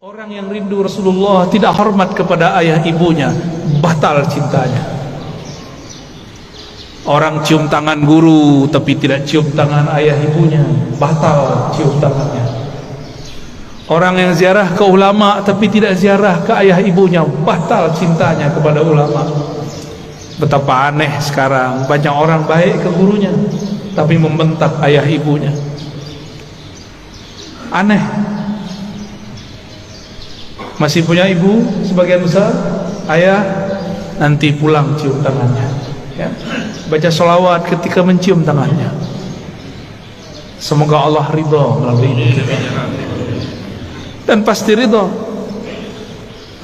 Orang yang rindu Rasulullah tidak hormat kepada ayah ibunya, batal cintanya. Orang cium tangan guru tapi tidak cium tangan ayah ibunya, batal cium tangannya. Orang yang ziarah ke ulama tapi tidak ziarah ke ayah ibunya, batal cintanya kepada ulama. Betapa aneh sekarang, banyak orang baik ke gurunya tapi membentak ayah ibunya. Aneh. Masih punya ibu sebagian besar, ayah nanti pulang cium tangannya, ya. Baca sholawat ketika mencium tangannya. Semoga Allah ridha melalui ini. Dan pasti ridha.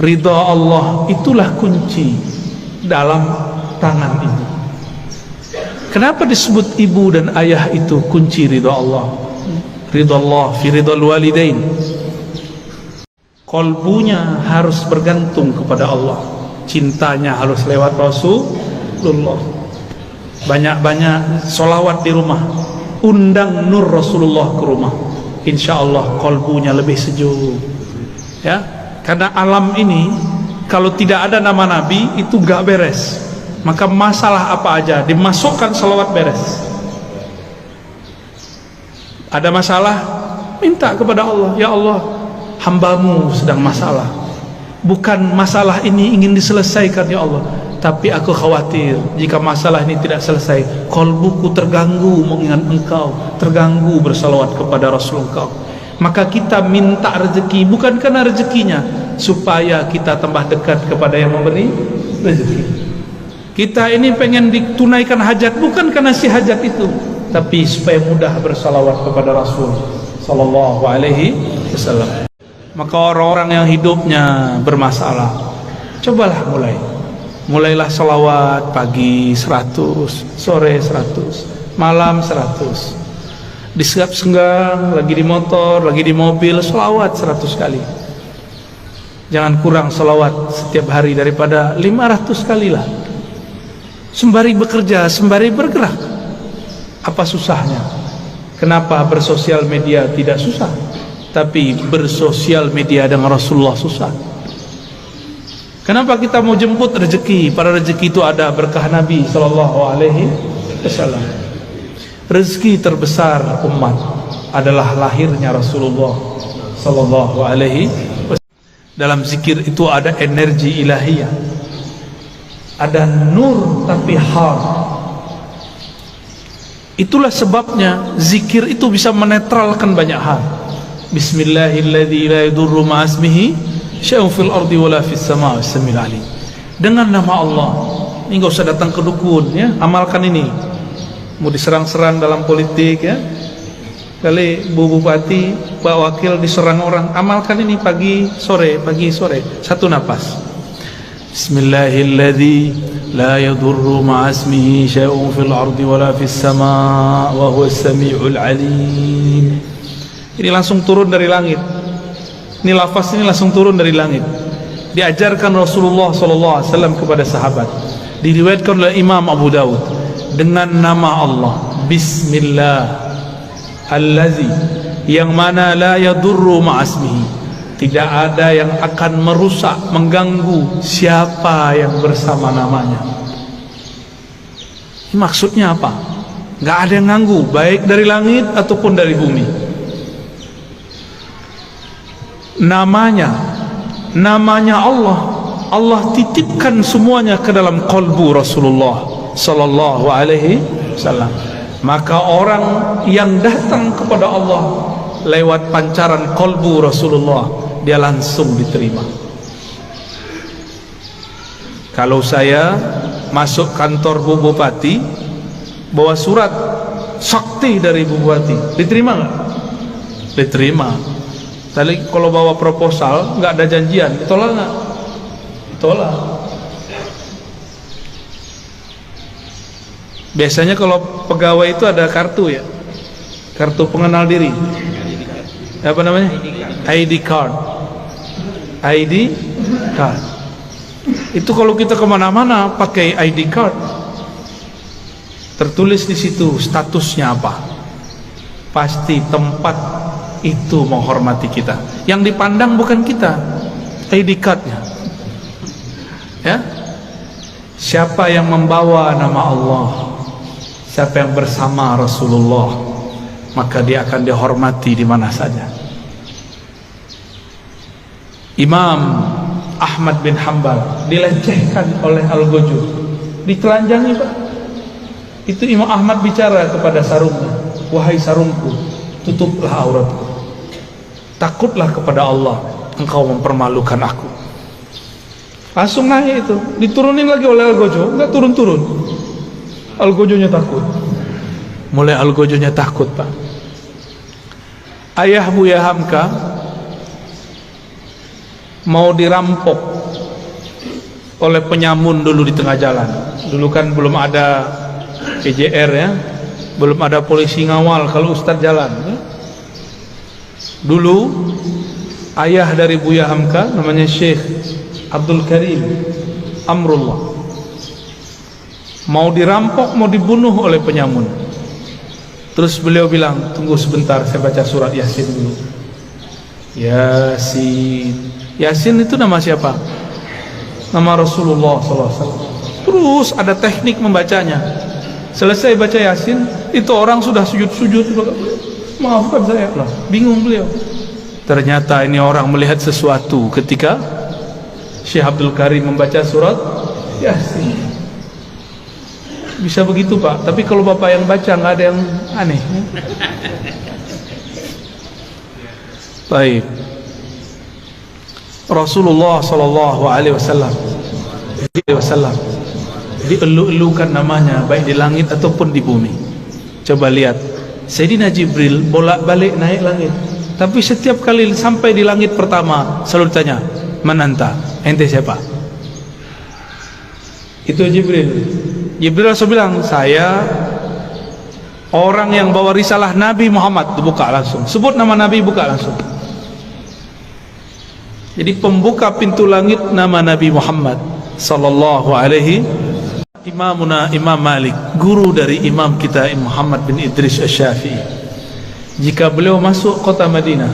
Ridha Allah itulah kunci dalam tangan ini. Kenapa disebut ibu dan ayah itu kunci ridha Allah? Ridha Allah fi ridhal walidain. Kolbunya harus bergantung kepada Allah, cintanya harus lewat Rasulullah. Banyak-banyak sholawat di rumah, undang nur Rasulullah ke rumah, insya Allah kolbunya lebih sejuk, ya. Karena alam ini kalau tidak ada nama Nabi itu gak beres. Maka masalah apa aja dimasukkan sholawat beres. Ada masalah, minta kepada Allah, ya Allah, hambamu sedang masalah. Bukan masalah ini ingin diselesaikan ya Allah, tapi aku khawatir jika masalah ini tidak selesai, kolbuku terganggu mengingat engkau, terganggu bersalawat kepada Rasul engkau. Maka kita minta rezeki bukan karena rezekinya, supaya kita tambah dekat kepada yang memberi rezeki. Kita ini pengen ditunaikan hajat bukan karena si hajat itu, tapi supaya mudah bersalawat kepada Rasul sallallahu alaihi wasallam. Maka orang-orang yang hidupnya bermasalah, cobalah mulailah salawat pagi 100, sore 100, malam 100. Di senggang, lagi di motor, lagi di mobil, salawat 100 kali. Jangan kurang salawat setiap hari daripada 500 kali lah. Sembari bekerja, sembari bergerak. Apa susahnya? Kenapa bersosial media tidak susah? Tapi bersosial media dengan Rasulullah susah. Kenapa kita mau jemput rezeki? Para rezeki itu ada berkah Nabi sallallahu alaihi wasallam. Rezeki terbesar umat adalah lahirnya Rasulullah sallallahu alaihi wasallam. Dalam zikir itu ada energi ilahiyah, ada nur tapi hard. Itulah sebabnya zikir itu bisa menetralkan banyak hal. Bismillahilladzi la yadurru ma'asmihi syai'un fil ardi wala fis samaa'i was-sami'ul 'alim. Dengan nama Allah. Ini enggak usah datang ke dukun ya, amalkan ini. Mau diserang-serang dalam politik ya. Kali Bu Bupati, Pak Wakil diserang orang, amalkan ini pagi sore, satu napas. Bismillahilladzi la yadurru ma'asmihi syai'un fil ardi wala fis samaa'i wa huwas sami'ul 'alim. Ini langsung turun dari langit. Ini lafaz ini langsung turun dari langit. Diajarkan Rasulullah SAW kepada sahabat. Diriwayatkan oleh Imam Abu Dawud dengan nama Allah. Bismillah allazi, yang mana la yadurru ma'asmihi, tidak ada yang akan merusak, mengganggu siapa yang bersama namanya. Ini maksudnya apa? Gak ada yang ganggu, baik dari langit ataupun dari bumi. Namanya Allah titipkan semuanya ke dalam kolbu Rasulullah sallallahu alaihi wasallam. Maka orang yang datang kepada Allah lewat pancaran kolbu Rasulullah, dia langsung diterima. Kalau saya masuk kantor Bu Bupati bawa surat sakti dari Bu Bupati, diterima nggak? Diterima. Tadi kalau bawa proposal nggak ada janjian, ditolak nggak? Ditolak. Biasanya kalau pegawai itu ada kartu ya, kartu pengenal diri. Apa namanya? ID card. ID card. Itu kalau kita kemana-mana pakai ID card, tertulis di situ statusnya apa. Pasti tempat itu menghormati kita. Yang dipandang bukan kita, ID card-nya. Ya. Siapa yang membawa nama Allah, siapa yang bersama Rasulullah, maka dia akan dihormati di mana saja. Imam Ahmad bin Hanbal dilecehkan oleh Al-Ghujur, ditelanjangi Pak. Itu Imam Ahmad bicara kepada sarungnya, wahai sarungku, tutuplah auratku, takutlah kepada Allah, engkau mempermalukan aku. Langsung naik itu, diturunin lagi oleh Al-Ghujur, enggak turun-turun. Al-Ghujurnya takut. Mulai Al-Ghujurnya takut Pak. Ayah Buya Hamka mau dirampok oleh penyamun dulu di tengah jalan. Dulu kan belum ada PJR ya, belum ada polisi ngawal kalau Ustadz jalan ya. Dulu ayah dari Buya Hamka namanya Syekh Abdul Karim Amrullah mau dirampok, mau dibunuh oleh penyamun. Terus beliau bilang, tunggu sebentar, saya baca surat Yasin dulu. Yasin. Yasin itu nama siapa? Nama Rasulullah SAW. Terus ada teknik membacanya. Selesai baca Yasin, itu orang sudah sujud-sujud. Maafkan saya lah, bingung beliau. Ternyata ini orang melihat sesuatu ketika Syekh Abdul Karim membaca surat Yasin. Bisa begitu Pak, tapi kalau Bapak yang baca nggak ada yang aneh. Baik. Rasulullah sallallahu alaihi wasallam dielu-elukan namanya baik di langit ataupun di bumi. Coba lihat, Sayyidina Jibril bolak-balik naik langit, tapi setiap kali sampai di langit pertama selalu ditanya, "Man anta?" Ente siapa? Itu Jibril. Jibril langsung bilang, "Saya orang yang bawa risalah Nabi Muhammad." Dibuka langsung, sebut nama Nabi, buka langsung. Jadi pembuka pintu langit nama Nabi Muhammad sallallahu alaihi. Imamuna Imam Malik, guru dari imam kita Muhammad bin Idris Asy-Syafi'i, jika beliau masuk kota Madinah,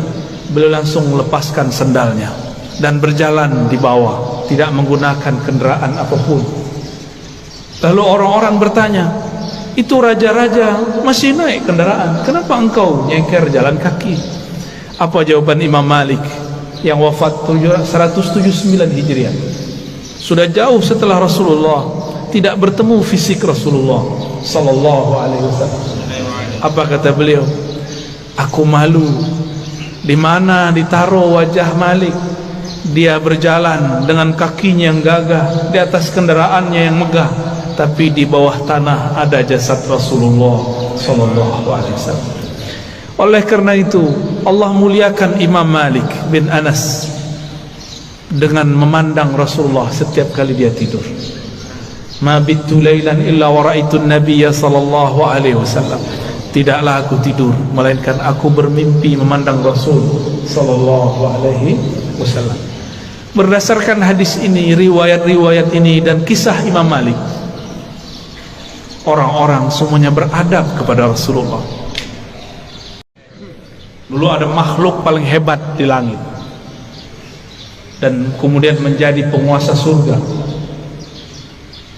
beliau langsung melepaskan sendalnya dan berjalan di bawah, tidak menggunakan kendaraan apapun. Lalu orang-orang bertanya, itu raja-raja masih naik kendaraan, kenapa engkau nyeker jalan kaki? Apa jawaban Imam Malik yang wafat 179 Hijriah, sudah jauh setelah Rasulullah, tidak bertemu fisik Rasulullah sallallahu alaihi wasallam. Apa kata beliau? Aku malu di mana ditaruh wajah Malik. Dia berjalan dengan kakinya yang gagah di atas kendaraannya yang megah, tapi di bawah tanah ada jasad Rasulullah sallallahu alaihi wasallam. Oleh karena itu Allah muliakan Imam Malik bin Anas dengan memandang Rasulullah setiap kali dia tidur. Ma bittu lailan illa wa ra'aitun nabiyya sallallahu alaihi wasallam. Tidaklah aku tidur melainkan aku bermimpi memandang Rasul sallallahu alaihi wasallam. Berdasarkan hadis ini, riwayat-riwayat ini dan kisah Imam Malik, orang-orang semuanya beradab kepada Rasulullah. Dulu ada makhluk paling hebat di langit dan kemudian menjadi penguasa surga.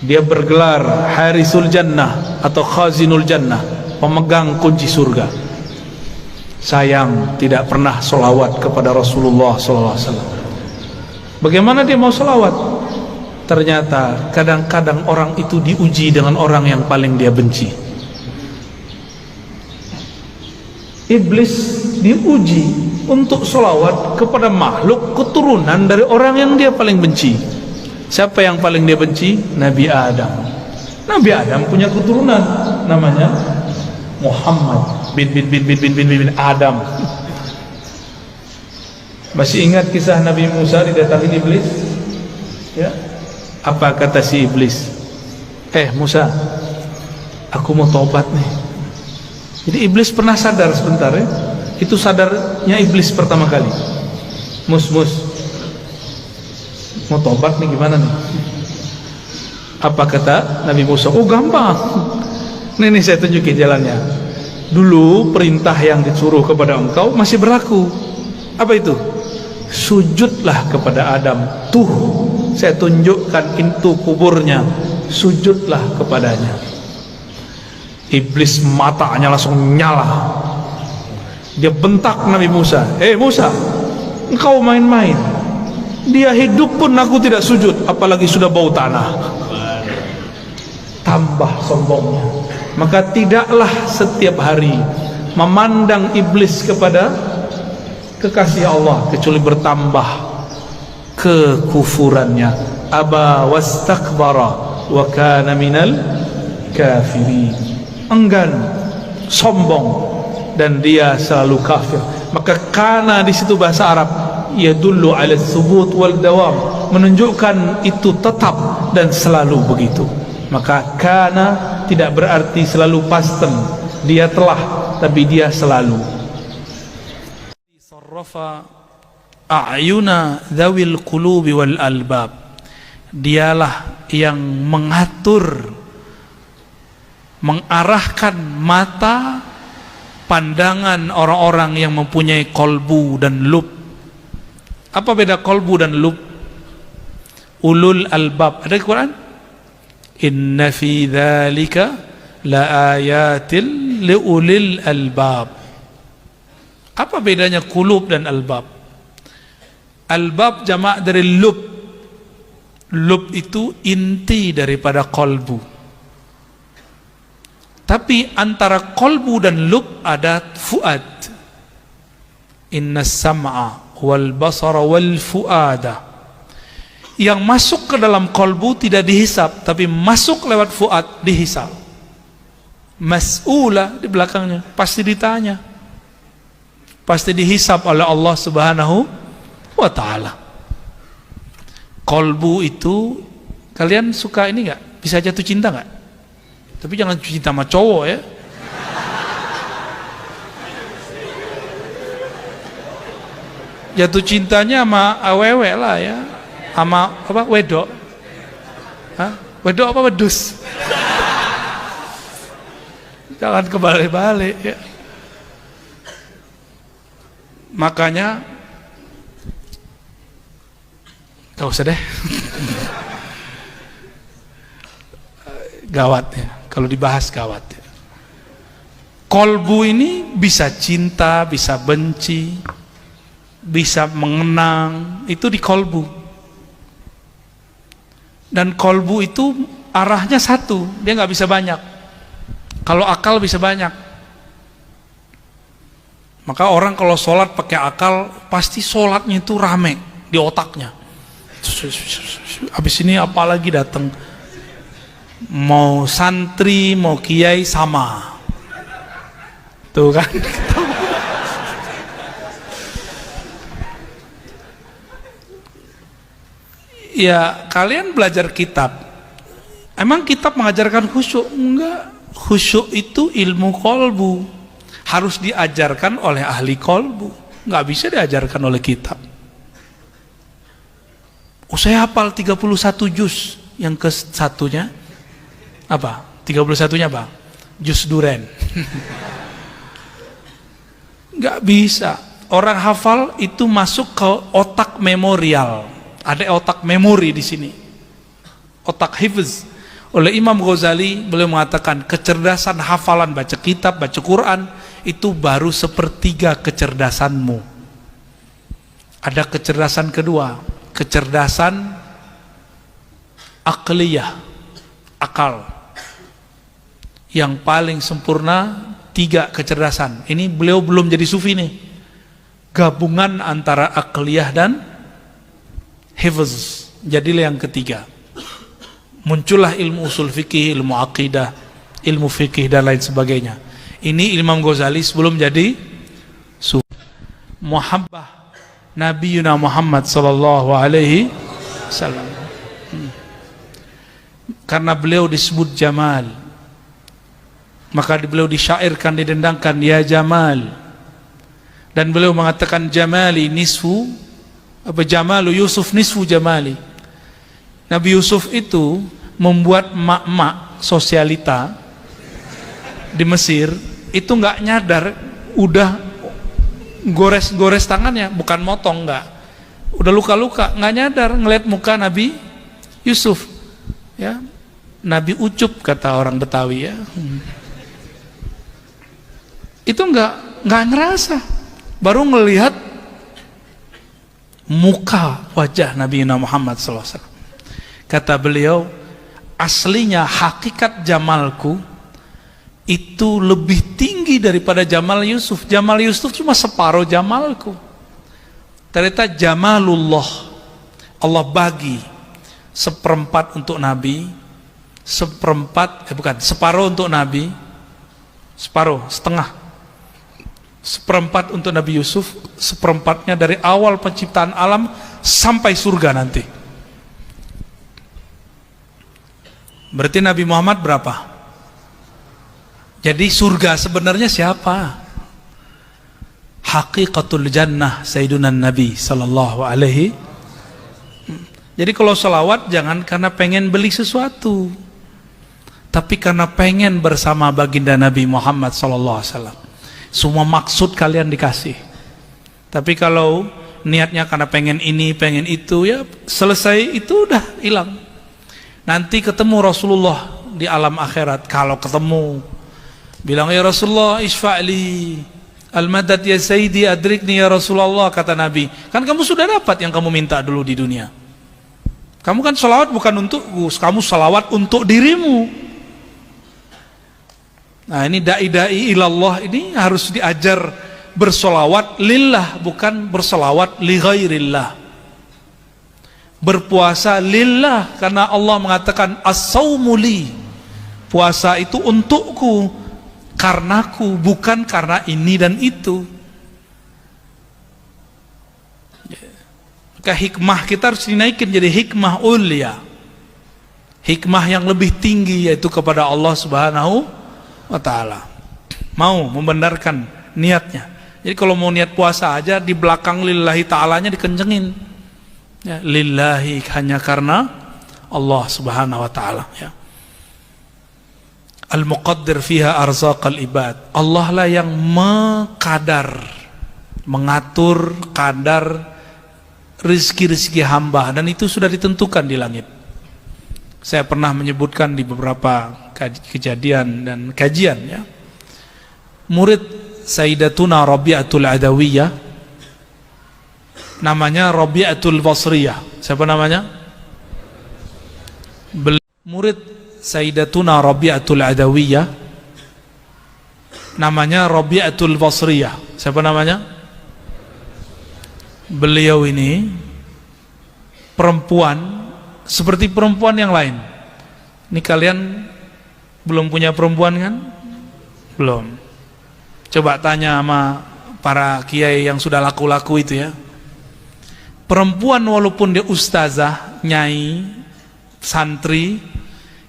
Dia bergelar Harisul Jannah atau Khazinul Jannah, pemegang kunci surga. Sayang tidak pernah solawat kepada Rasulullah SAW. Bagaimana dia mau solawat? Ternyata kadang-kadang orang itu diuji dengan orang yang paling dia benci. Iblis diuji untuk solawat kepada makhluk keturunan dari orang yang dia paling benci. Siapa yang paling dia benci? Nabi Adam. Nabi Adam punya keturunan namanya Muhammad bin Adam. Masih ingat kisah Nabi Musa didatangi iblis? Ya. Apa kata si iblis? Musa, aku mau tobat nih. Jadi iblis pernah sadar sebentar ya. Itu sadarnya iblis pertama kali. Mus, mau tobat nih gimana nih? Apa kata Nabi Musa? Oh gampang. Nih saya tunjukin jalannya. Dulu perintah yang disuruh kepada engkau masih berlaku. Apa itu? Sujudlah kepada Adam. Tuh, saya tunjukkan pintu kuburnya, sujudlah kepadanya. Iblis matanya langsung nyala. Dia bentak Nabi Musa, Musa, engkau main-main. Dia hidup pun aku tidak sujud, apalagi sudah bau tanah. Tambah sombongnya. Maka tidaklah setiap hari memandang iblis kepada kekasih Allah, kecuali bertambah kekufurannya. Aba wastakbara wa kana minal kafirin. Enggan, sombong, dan dia selalu kafir. Maka kana di situ bahasa Arab yadullu ala thubut wal dawam, menunjukkan itu tetap dan selalu begitu. Maka kana tidak berarti selalu pasten, dia telah, tapi dia selalu. Sarrafa a'yuna dzawil qulubi wal albab, dialah yang mengatur, mengarahkan mata, pandangan orang-orang yang mempunyai kolbu dan lub. Apa beda kolbu dan lub? Ulul albab, ada di Quran? Inna fi dzalika la ayatil liulil albab. Apa bedanya kulub dan albab? Albab jamak dari lub. Lub itu inti daripada kolbu. Tapi antara kolbu dan lub ada fuad. Inna sam'a wal basara wal fuada. Yang masuk ke dalam kolbu tidak dihisap, tapi masuk lewat fuad dihisap. Mas'ula di belakangnya, pasti ditanya, pasti dihisap oleh Allah Subhanahu wa ta'ala. Kolbu itu, kalian suka ini nggak? Bisa jatuh cinta nggak? Tapi jangan cinta sama cowok ya. Jatuh cintanya sama awewe lah ya, sama apa, wedok. Hah? Wedok apa wedus? Jangan kebalik-balik ya. Makanya gak usah deh. Gawat ya, kalau dibahas gawat ya. Kolbu ini bisa cinta, bisa benci, bisa mengenang, itu di kolbu. Dan kolbu itu arahnya satu, dia nggak bisa banyak. Kalau akal bisa banyak. Maka orang kalau sholat pakai akal, pasti sholatnya itu rame di otaknya. Habis ini apalagi datang, mau santri mau kiai sama, tuh kan. Ya kalian belajar kitab, emang kitab mengajarkan khusyuk? Enggak. Khusyuk itu ilmu kolbu, harus diajarkan oleh ahli kolbu, nggak bisa diajarkan oleh kitab. Saya hafal 31 juz, yang ke satunya apa? 31-nya apa? Juz duren. Nggak bisa. Orang hafal itu masuk ke otak memorial. Ada otak memori di sini, otak hifz. Oleh Imam Ghazali, beliau mengatakan kecerdasan hafalan, baca kitab, baca Quran itu baru sepertiga kecerdasanmu. Ada kecerdasan kedua, kecerdasan akliyah, akal. Yang paling sempurna 3 kecerdasan. Ini beliau belum jadi sufi nih. Gabungan antara akliyah dan hifz. Jadilah yang ketiga. Muncullah ilmu usul fikih, ilmu akidah, ilmu fikih dan lain sebagainya. Ini Imam Ghazali sebelum jadi sufi. Muhabbah Nabi Muhammad sallallahu alaihi wasallam. Karena beliau disebut Jamal, maka beliau disyairkan, didendangkan, ya Jamal. Dan beliau mengatakan Jamali nisfu, apa Jamalu Yusuf nisfu Jamali. Nabi Yusuf itu membuat mak-mak sosialita di Mesir itu nggak nyadar, udah gores-gores tangannya, bukan motong, nggak, udah luka-luka, nggak nyadar ngelihat muka Nabi Yusuf, ya, Nabi Ucup kata orang Betawi, ya. Itu nggak ngerasa, baru ngelihat muka wajah Nabi Muhammad SAW. Kata beliau, aslinya hakikat jamalku itu lebih tinggi daripada Jamal Yusuf. Jamal Yusuf cuma separuh jamalku. Ternyata jamalullah, Allah bagi seperempat untuk Nabi, separuh untuk Nabi, setengah, seperempat untuk Nabi Yusuf, seperempatnya dari awal penciptaan alam sampai surga nanti. Berarti Nabi Muhammad berapa? Jadi surga sebenarnya siapa? Haqiqatul jannah Sayyiduna Nabi sallallahu alaihi. Jadi kalau selawat jangan karena pengen beli sesuatu, tapi karena pengen bersama baginda Nabi Muhammad sallallahu alaihi wasallam. Semua maksud kalian dikasih. Tapi kalau niatnya karena pengen ini, pengen itu, ya selesai itu udah hilang. Nanti ketemu Rasulullah di alam akhirat, kalau ketemu bilang, ya Rasulullah isfa'li al-madad ya Sayyidi adrikni ya Rasulullah, kata Nabi. Kan kamu sudah dapat yang kamu minta dulu di dunia. Kamu kan salawat bukan untukku, kamu salawat untuk dirimu. Nah ini da'i-da'i ilallah ini harus diajar bersolawat lillah, bukan bersolawat li ghairillah. Berpuasa lillah, karena Allah mengatakan as-sawmu li, puasa itu untukku, karenaku, bukan karena ini dan itu. Maka hikmah kita harus dinaikin jadi hikmah ulia, hikmah yang lebih tinggi, yaitu kepada Allah Subhanahu wa ta'ala. Mau membenarkan niatnya. Jadi kalau mau niat puasa aja, di belakang lillahi ta'alanya dikencengin, ya, lillahi, hanya karena Allah Subhanahu wa ta'ala, ya. Al-muqaddir fiha arzaqal ibad, Allah lah yang mengatur kadar rezeki-rezeki hamba, dan itu sudah ditentukan di langit. Saya pernah menyebutkan di beberapa kejadian dan kajian, ya. Murid Sayyidatuna Rabi'atul Adawiyah, namanya Rabi'atul Basriyah. Siapa namanya? Murid Sayyidatuna Rabi'atul Adawiyah, namanya Rabi'atul Basriyah. Siapa namanya? Beliau ini perempuan seperti perempuan yang lain. Ini kalian belum punya perempuan kan? Belum. Coba tanya sama para kiai yang sudah laku-laku itu, ya. Perempuan walaupun dia ustazah, nyai, santri,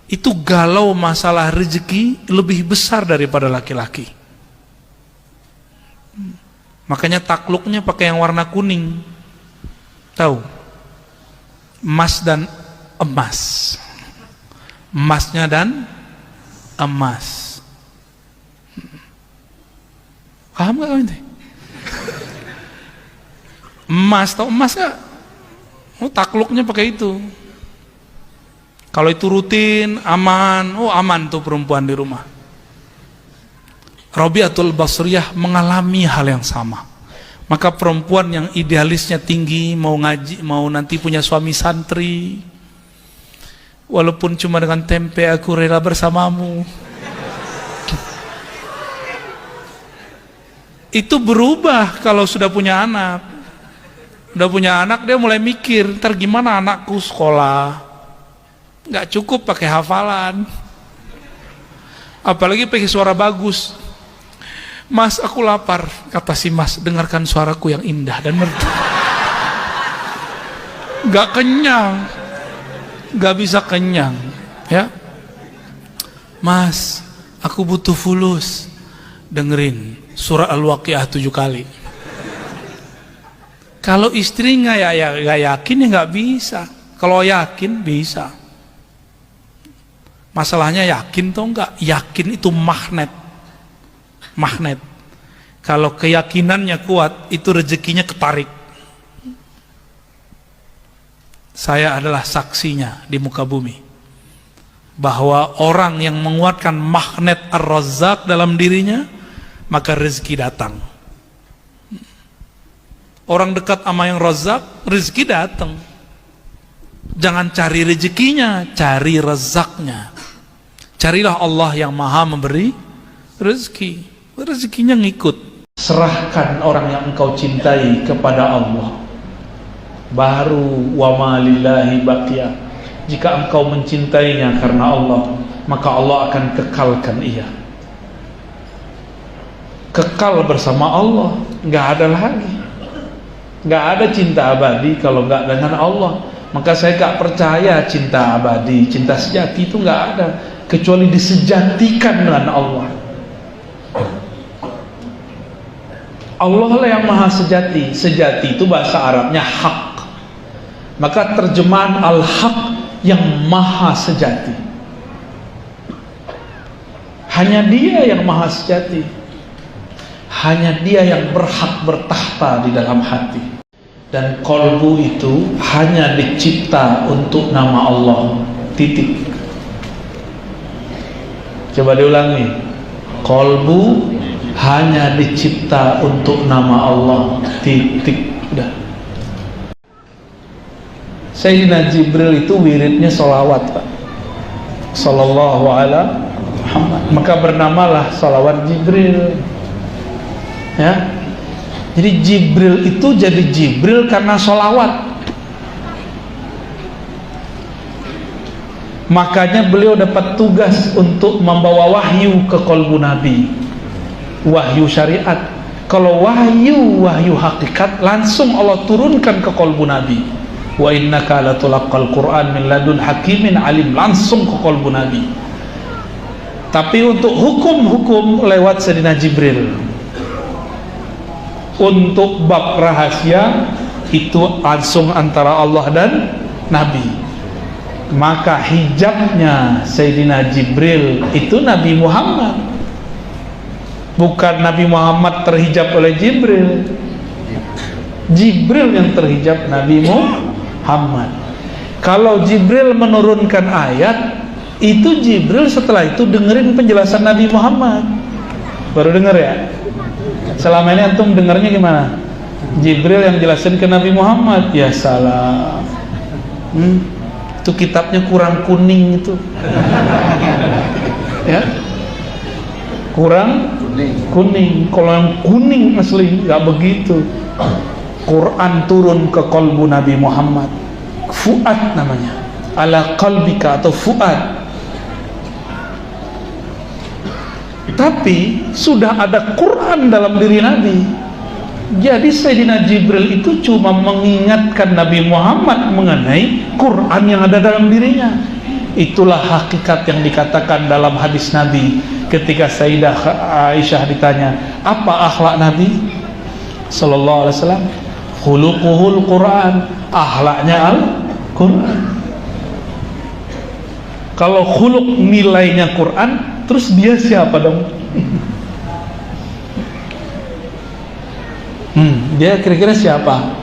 itu galau masalah rezeki lebih besar daripada laki-laki. Makanya takluknya pakai yang warna kuning. Tahu? Emas dan emas. Emasnya dan emas. Paham gak kamu? Emas, tau emas gak? Oh, takluknya pakai itu. Kalau itu rutin, aman. Oh, aman tuh perempuan di rumah. Rabi'atul Basriyah mengalami hal yang sama. Maka perempuan yang idealisnya tinggi, mau ngaji, mau nanti punya suami santri, walaupun cuma dengan tempe aku rela bersamamu, itu berubah kalau sudah punya anak. Udah punya anak, dia mulai mikir, ntar gimana anakku sekolah, nggak cukup pakai hafalan, apalagi pakai suara bagus. Mas, aku lapar, kata si mas, dengarkan suaraku yang indah dan merdu. Nggak kenyang, nggak bisa kenyang, ya. Mas, aku butuh fulus, dengerin surah Al-Waqiah 7 kali. Kalau istri nggak yakin, ya nggak bisa. Kalau yakin bisa. Masalahnya yakin atau enggak? Yakin itu magnet. magnet. Kalau keyakinannya kuat, itu rezekinya ketarik. Saya adalah saksinya di muka bumi, bahwa orang yang menguatkan magnet Ar-Razzaq dalam dirinya, maka rezeki datang. Orang dekat sama yang Razzaq, rezeki datang. Jangan cari rezekinya, cari rezaknya. Carilah Allah yang maha memberi rezeki. Rezekinya ngikut. Serahkan orang yang engkau cintai kepada Allah, baru wa ma lillahi baqiya. Jika engkau mencintainya karena Allah, maka Allah akan kekalkan ia. Kekal bersama Allah, nggak ada lagi. Nggak ada cinta abadi kalau nggak dengan Allah. Maka saya nggak percaya cinta abadi, cinta sejati itu nggak ada kecuali disejatikan dengan Allah. Allah lah yang maha sejati. Sejati itu bahasa Arabnya hak. Maka terjemahan al-haq, yang maha sejati. Hanya dia yang maha sejati. Hanya dia yang berhak bertahta di dalam hati. Dan kolbu itu hanya dicipta untuk nama Allah. Titik. Coba diulangi. Kolbu hanya dicipta untuk nama Allah. Titik. Udah. Sayyidina Jibril itu wiridnya sholawat, Pak. Sallallahu ala Muhammad. Maka bernamalah sholawat Jibril. Ya. Jadi Jibril itu jadi Jibril karena sholawat. Makanya beliau dapat tugas untuk membawa wahyu ke kolbu Nabi. Wahyu syariat. Kalau wahyu hakikat, langsung Allah turunkan ke kolbu Nabi. Wa innaka latulaqqal Qur'an min ladun hakimin alim, langsung ke kolbu Nabi. Tapi untuk hukum-hukum lewat Sayyidina Jibril. Untuk bab rahasia itu langsung antara Allah dan Nabi. Maka hijabnya Sayyidina Jibril itu Nabi Muhammad. Bukan Nabi Muhammad terhijab oleh Jibril. Jibril yang terhijab Nabi Muhammad. Kalau Jibril menurunkan ayat, itu Jibril setelah itu dengerin penjelasan Nabi Muhammad. Baru denger ya? Selama ini antum dengarnya gimana? Jibril yang jelasin ke Nabi Muhammad. Ya salah. Itu kitabnya kurang kuning itu. Ya. Kurang kuning. Kalau yang kuning asli nggak begitu. Quran turun ke kolbu Nabi Muhammad. Fuad namanya. Ala qalbika atau fuad. Tapi sudah ada Quran dalam diri Nabi. Jadi Sayyidina Jibril itu cuma mengingatkan Nabi Muhammad mengenai Quran yang ada dalam dirinya. Itulah hakikat yang dikatakan dalam hadis Nabi ketika Sayyidah Aisyah ditanya, apa akhlak Nabi sallallahu alaihi wasallam? Khuluquhul Quran, akhlaknya Al-Quran. Kalau khuluq nilainya Quran, terus dia siapa dong? Dia kira-kira siapa?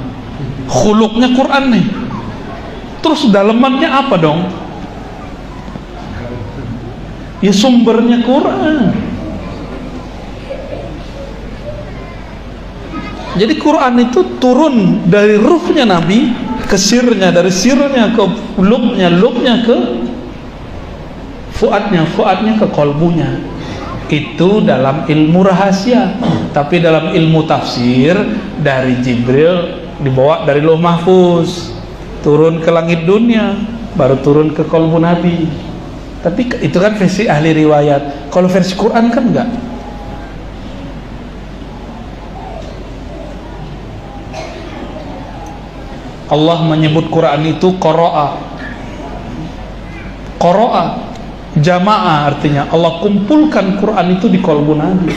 Khuluqnya Quran nih. Terus dalemannya apa dong? Ya sumbernya Quran. Jadi Quran itu turun dari ruhnya Nabi ke sirnya, dari sirnya ke lubnya ke fuadnya ke kolbunya. Itu dalam ilmu rahasia. Tapi dalam ilmu tafsir, dari Jibril dibawa dari Lauh Mahfuz, turun ke langit dunia, baru turun ke kolbu Nabi. Tapi itu kan versi ahli riwayat. Kalau versi Quran kan enggak. Allah menyebut Quran itu qara'a. Qara'a, jamaah artinya. Allah kumpulkan Quran itu di kolbu Nabi.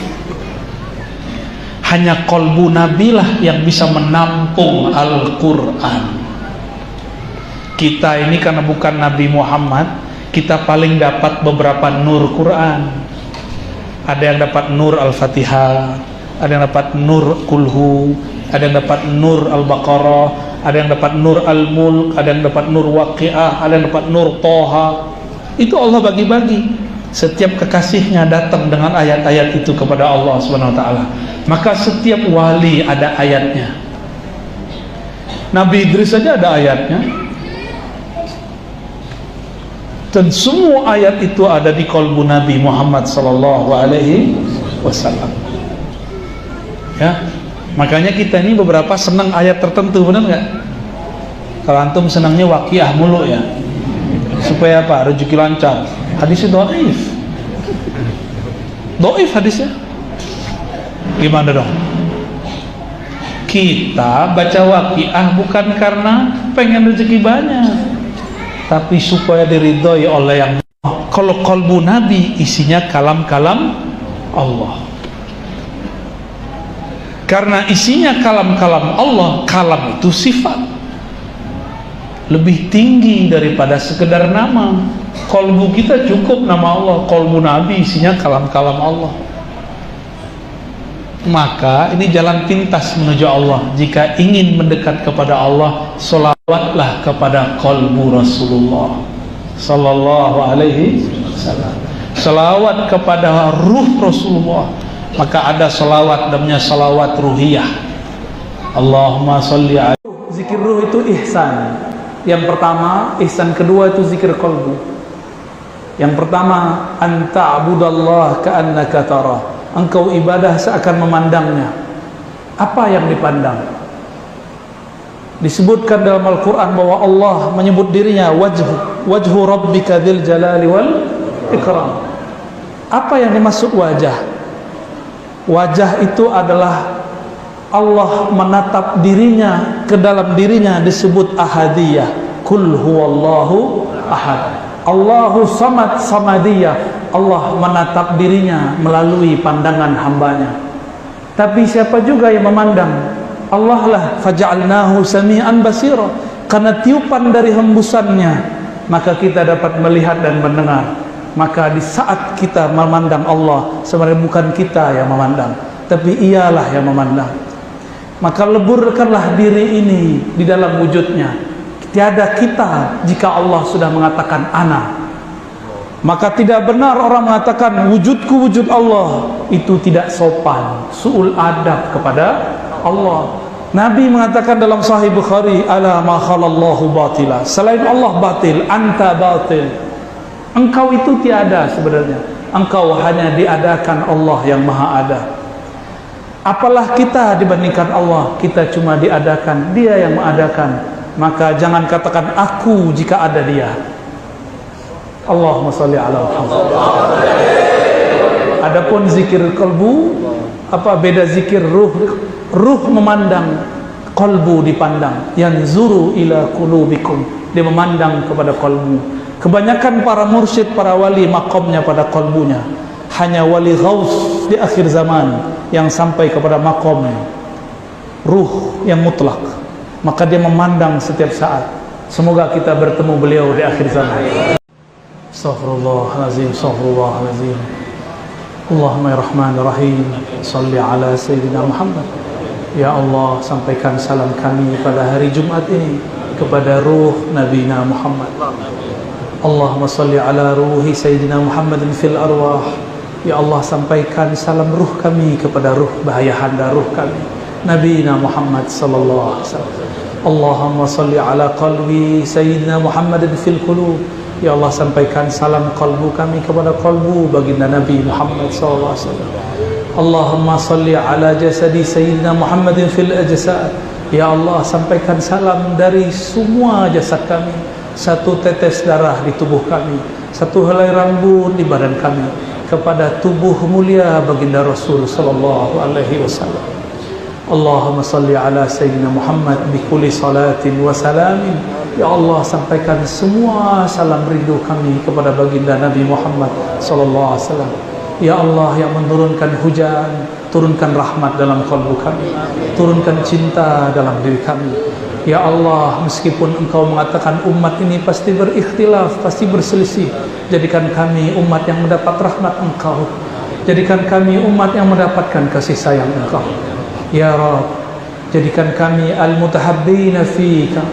Hanya kolbu Nabi lah yang bisa menampung Al-Quran. Kita ini karena bukan Nabi Muhammad, kita paling dapat beberapa nur Quran. Ada yang dapat nur Al-Fatihah, ada yang dapat nur Kulhu, ada yang dapat nur Al-Baqarah, ada yang dapat nur Al-Mulk, ada yang dapat nur Waqiah, ada yang dapat nur Toha. Itu Allah bagi-bagi. Setiap kekasihnya datang dengan ayat-ayat itu kepada Allah Subhanahu wa taala. Maka setiap wali ada ayatnya. Nabi Idris saja ada ayatnya. Dan semua ayat itu ada di qalbu Nabi Muhammad sallallahu alaihi wasallam. Ya. Makanya kita ini beberapa senang ayat tertentu, benar enggak? Kalau antum senangnya Waqiah mulu ya. Supaya apa? Rezeki lancar. Hadisnya dhaif. Dhaif hadisnya. Gimana dong? Kita baca Waqiah bukan karena pengen rezeki banyak, tapi supaya diridhoi oleh yang. Kalau qalbu Nabi isinya kalam-kalam Allah. Karena isinya kalam-kalam Allah, kalam itu sifat lebih tinggi daripada sekedar nama. Qalbu kita cukup nama Allah, qalbu Nabi isinya kalam-kalam Allah. Maka ini jalan pintas menuju Allah. Jika ingin mendekat kepada Allah, sholawatlah kepada qalbu Rasulullah sallallahu alaihi wasallam. Sholawat kepada ruh Rasulullah. Maka ada sholawat namanya sholawat ruhiyah. Allahumma sholli ala. Zikir ruh itu ihsan. Yang pertama, ihsan kedua itu zikir qalbu. Yang pertama, anta abudallah ka'annaka tarah. Engkau ibadah seakan memandangnya. Apa yang dipandang? Disebutkan dalam Al-Quran bahwa Allah menyebut dirinya wajhu rabbika dzil jalali wal ikram. Apa yang dimaksud wajah? Wajah itu adalah Allah menatap dirinya, ke dalam dirinya disebut ahadiyah. Kul huwallahu ahad. Allahu samad samadiyah. Allah menatap dirinya melalui pandangan hambanya. Tapi siapa juga yang memandang? Allah lah. Faja'alnahu sami'an basira. Karena tiupan dari hembusannya, maka kita dapat melihat dan mendengar. Maka di saat kita memandang Allah, sebenarnya bukan kita yang memandang, tapi ialah yang memandang. Maka leburkanlah diri ini di dalam wujudnya. Tiada kita jika Allah sudah mengatakan ana. Maka tidak benar orang mengatakan wujudku wujud Allah. Itu tidak sopan, su'ul adab kepada Allah. Nabi mengatakan dalam Sahih Bukhari, ala ma khalallahu batila. Selain Allah batil, anta batil. Engkau itu tiada sebenarnya. Engkau hanya diadakan Allah yang maha ada. Apalah kita dibandingkan Allah? Kita cuma diadakan, Dia yang mengadakan. Maka jangan katakan aku jika ada Dia. Allahumma sholli ala Muhammad. Adapun zikir kalbu, apa beda zikir ruh? Ruh memandang, kalbu dipandang. Yanzuru ila qulubikum. Dia memandang kepada kalbu. Kebanyakan para mursyid, para wali makomnya pada kalbunya. Hanya wali ghaus di akhir zaman yang sampai kepada makom ruh yang mutlak. Maka dia memandang setiap saat. Semoga kita bertemu beliau di akhir zaman. Astaghfirullahalazim, astaghfirullahalazim. Allahumma ya Rahman ya Rahim, salli ala Sayyidina Muhammad. Ya Allah, sampaikan salam kami pada hari Jumat ini kepada ruh Nabi Muhammad. Allahumma salli ala ruhi Sayyidina Muhammadin fil arwah. Ya Allah, sampaikan salam ruh kami kepada ruh bahayahanda ruh kami Nabi Muhammad sallallahu alaihi wasallam. Allahumma salli ala qalbi Sayyidina Muhammadin fil qulub. Ya Allah, sampaikan salam kalbu kami kepada kalbu baginda Nabi Muhammad sallallahu alaihi wasallam. Allahumma salli ala jasadi Sayyidina Muhammadin fil ajsad. Ya Allah, sampaikan salam dari semua jasad kami. Satu tetes darah di tubuh kami, satu helai rambut di badan kami, kepada tubuh mulia baginda Rasul sallallahu alaihi wasallam. Allahumma salli ala Sayyidina Muhammad bi kulli salatin wa salamin. Ya Allah, sampaikan semua salam rindu kami kepada baginda Nabi Muhammad sallallahu alaihi wasallam. Ya Allah yang menurunkan hujan, turunkan rahmat dalam kalbu kami, turunkan cinta dalam diri kami. Ya Allah, meskipun Engkau mengatakan umat ini pasti berikhtilaf, pasti berselisih, jadikan kami umat yang mendapat rahmat Engkau. Jadikan kami umat yang mendapatkan kasih sayang Engkau. Ya Rabb, jadikan kami al-mutahabbina fika.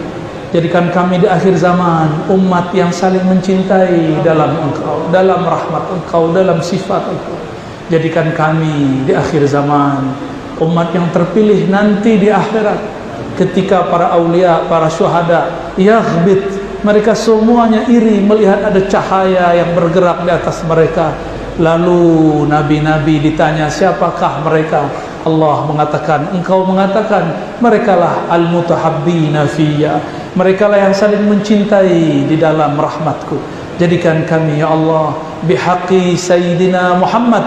Jadikan kami di akhir zaman umat yang saling mencintai dalam Engkau, dalam rahmat Engkau, dalam sifat Engkau. Jadikan kami di akhir zaman umat yang terpilih nanti di akhirat, ketika para aulia, para syuhada yaghbit, mereka semuanya iri melihat ada cahaya yang bergerak di atas mereka. Lalu nabi-nabi ditanya, siapakah mereka? Allah mengatakan, Engkau mengatakan, merekalah al-mutahabbina fiyya, merekalah yang saling mencintai di dalam rahmatku. Jadikan kami ya Allah bihaqqi sayyidina Muhammad,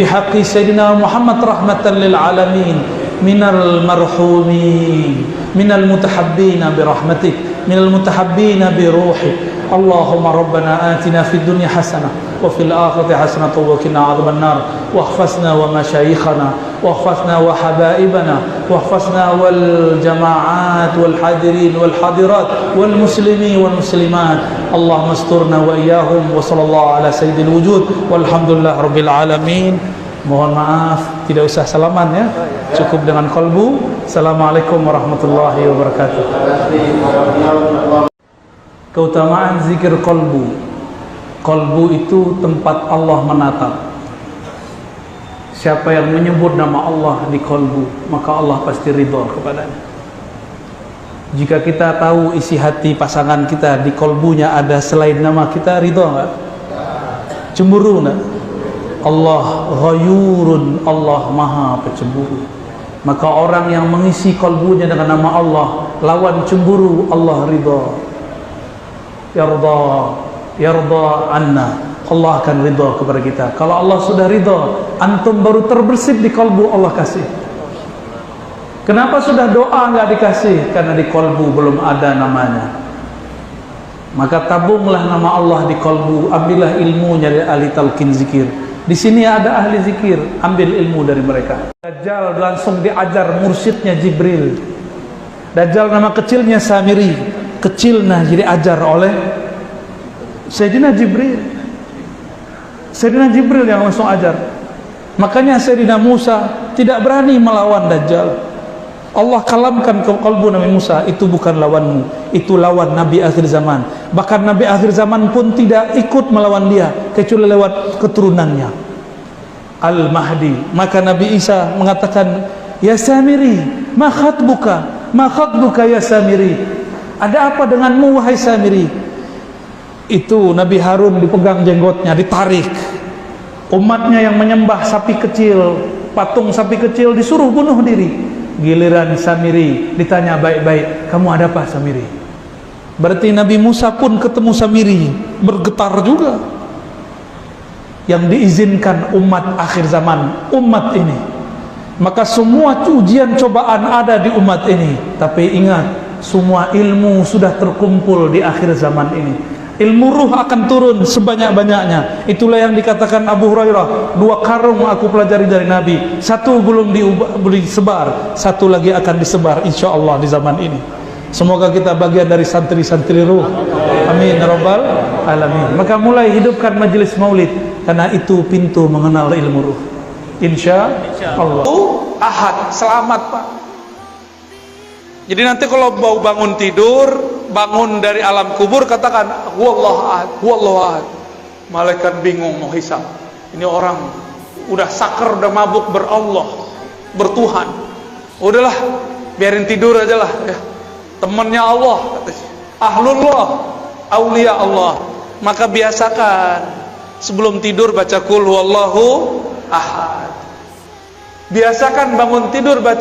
bihaqqi sayyidina Muhammad rahmatan lil alamin, minal marhumin, minal mutahabbina birahmatik, minal mutahabbina biruhik. Allahumma rabbana atina fid dunya hasanah wa fil akhirati hasanah wa qina adzaban nar wahfazna wa masyayikhana wahfazna wa habaibana wahfazna wal jamaat wal hadirin wal hadirat wal muslimin wal muslimat. Allahumma asturna wa iyyahum wa sallallahu ala sayyidil wujud walhamdulillah rabbil alamin. Mohon maaf, tidak usah salaman ya, cukup dengan qalbu. Assalamualaikum warahmatullahi wabarakatuh. Keutamaan zikir qalbu. Qalbu itu tempat Allah menatap. Siapa yang menyebut nama Allah di qalbu, maka Allah pasti ridha kepadanya. Jika kita tahu isi hati pasangan kita di qalbunya ada selain nama kita, ridha enggak? Cemburu enggak? Allah ghayurun, Allah maha pencemburu. Maka orang yang mengisi qalbunya dengan nama Allah, lawan cemburu, Allah ridha. Yarda anna, Allah akan ridha kepada kita. Kalau Allah sudah ridha, antum baru terbersih di kalbu, Allah kasih. Kenapa sudah doa enggak dikasih? Karena di kalbu belum ada namanya. Maka tabunglah nama Allah di kalbu, ambillah ilmunya dari ahli talqin zikir. Di sini ada ahli zikir, ambil ilmu dari mereka. Dajjal langsung diajar mursyidnya Jibril. Dajjal nama kecilnya Samiri, kecilnya jadi ajar oleh Sayyidina Jibril. Sayyidina Jibril yang langsung ajar. Makanya Sayyidina Musa tidak berani melawan Dajjal. Allah kalamkan ke kalbu Nabi Musa, itu bukan lawanmu, itu lawan Nabi akhir zaman. Bahkan Nabi akhir zaman pun tidak ikut melawan dia, kecuali lewat keturunannya Al-Mahdi. Maka Nabi Isa mengatakan, ya Samiri, ma khatbuka ya Samiri, ada apa denganmu wahai Samiri? Itu Nabi Harun dipegang jenggotnya, ditarik. Umatnya yang menyembah sapi kecil, patung sapi kecil, disuruh bunuh diri. Giliran Samiri ditanya baik-baik, kamu ada apa Samiri? Berarti Nabi Musa pun ketemu Samiri, bergetar juga. Yang diizinkan umat akhir zaman, umat ini. Maka semua ujian cobaan ada di umat ini. Tapi ingat, semua ilmu sudah terkumpul di akhir zaman ini. Ilmu ruh akan turun sebanyak-banyaknya. Itulah yang dikatakan Abu Hurairah, 2 karung aku pelajari dari Nabi, 1 belum disebar, 1 lagi akan disebar insyaallah di zaman ini. Semoga kita bagian dari santri-santri ruh, amin ya rabbal alamin. Maka mulai hidupkan majelis maulid, karena itu pintu mengenal ilmu ruh, insyaallah. Ahad, selamat Pak. Jadi nanti kalau mau bangun tidur, bangun dari alam kubur, katakan huwallahu ahad, huwallahu ahad. Malaikat bingung mau hisab. Ini orang udah sakar, udah mabuk berallah, bertuhan. Udahlah, biarin tidur aja lah ya. Temannya Allah, ahlullah, aulia Allah. Maka biasakan sebelum tidur baca qul huwallahu ahad. Biasakan bangun tidur baca